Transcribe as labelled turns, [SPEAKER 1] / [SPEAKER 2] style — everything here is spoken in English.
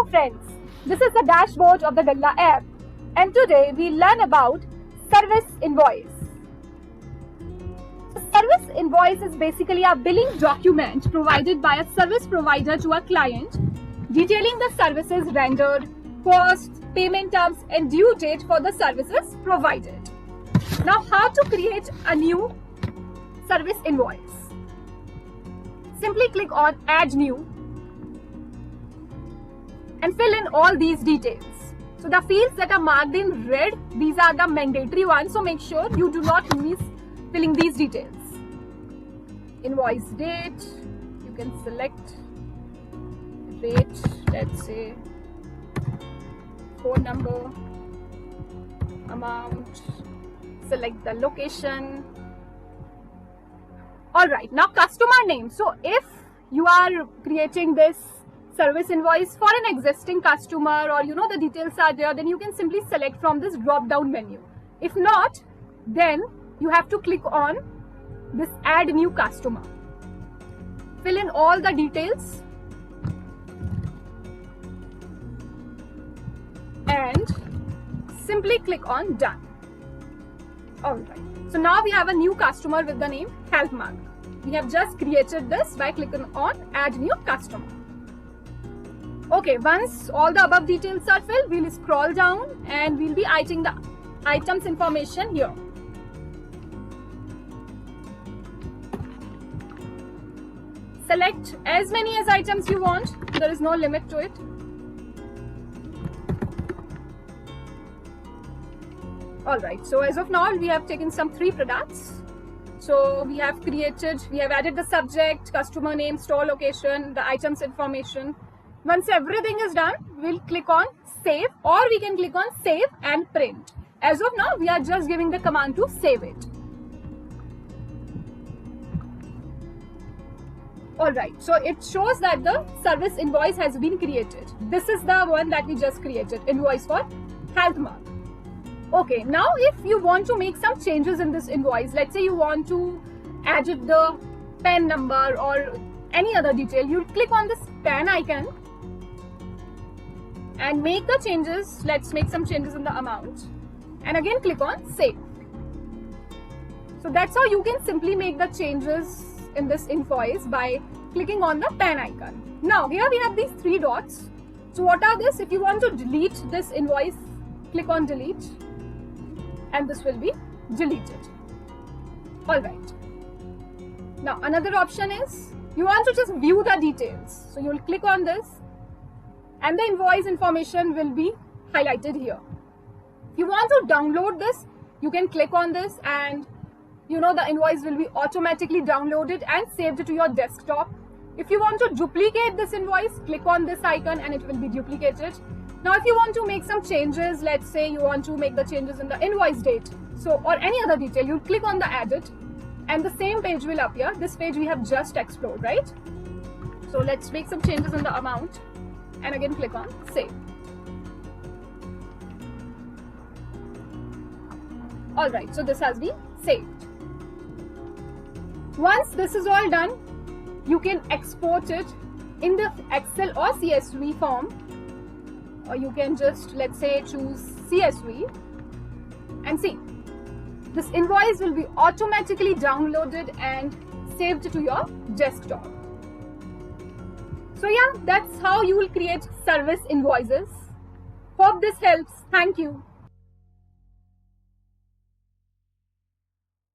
[SPEAKER 1] friends, this is the dashboard of the Galla app, and today we learn about service invoice. So service invoice is basically a billing document provided by a service provider to a client detailing the services rendered, costs, payment terms and due date for the services provided. Now, how to create a new service invoice? Simply click on Add New and fill in all these details. So the fields that are marked in red, these are the mandatory ones, so make sure you do not miss filling these details. Invoice date, you can select rate, let's say phone number, amount, select the location. Alright, now customer name. So if you are creating this service invoice for an existing customer, or the details are there, then you can simply select from this drop down menu. If not, then you have to click on this add new customer. Fill in all the details and simply click on done. Alright, so now we have a new customer with the name HealthMug. We have just created this by clicking on add new customer. Okay, once all the above details are filled, we'll scroll down and we'll be writing the items information here. Select as many as items you want. There is no limit to it. Alright, so as of now, we have taken some 3 products. So we have added the subject, customer name, store location, the items information. Once everything is done, we'll click on save, or we can click on save and print. As of now, we are just giving the command to save it. Alright, so it shows that the service invoice has been created. This is the one that we just created, invoice for HealthMug. Okay, now if you want to make some changes in this invoice, let's say you want to add the PAN number or any other detail, you click on this PAN icon and make the changes. Let's make some changes in the amount and again click on save. So that's how you can simply make the changes in this invoice by clicking on the PAN icon. Now here we have these 3 dots. So what are this? If you want to delete this invoice, click on delete and this will be deleted. Alright. Now another option is you want to just view the details. So you will click on this and the invoice information will be highlighted here. If you want to download this, you can click on this and the invoice will be automatically downloaded and saved to your desktop. If you want to duplicate this invoice, click on this icon and it will be duplicated. Now if you want to make some changes, let's say you want to make the changes in the invoice date, or any other detail, you click on the edit and the same page will appear. This page we have just explored, right? So let's make some changes in the amount and again click on save. Alright, so this has been saved. Once this is all done, you can export it in the Excel or CSV form, or you can just, let's say, choose CSV and see. This invoice will be automatically downloaded and saved to your desktop. So yeah, that's how you will create service invoices. Hope this helps. Thank you.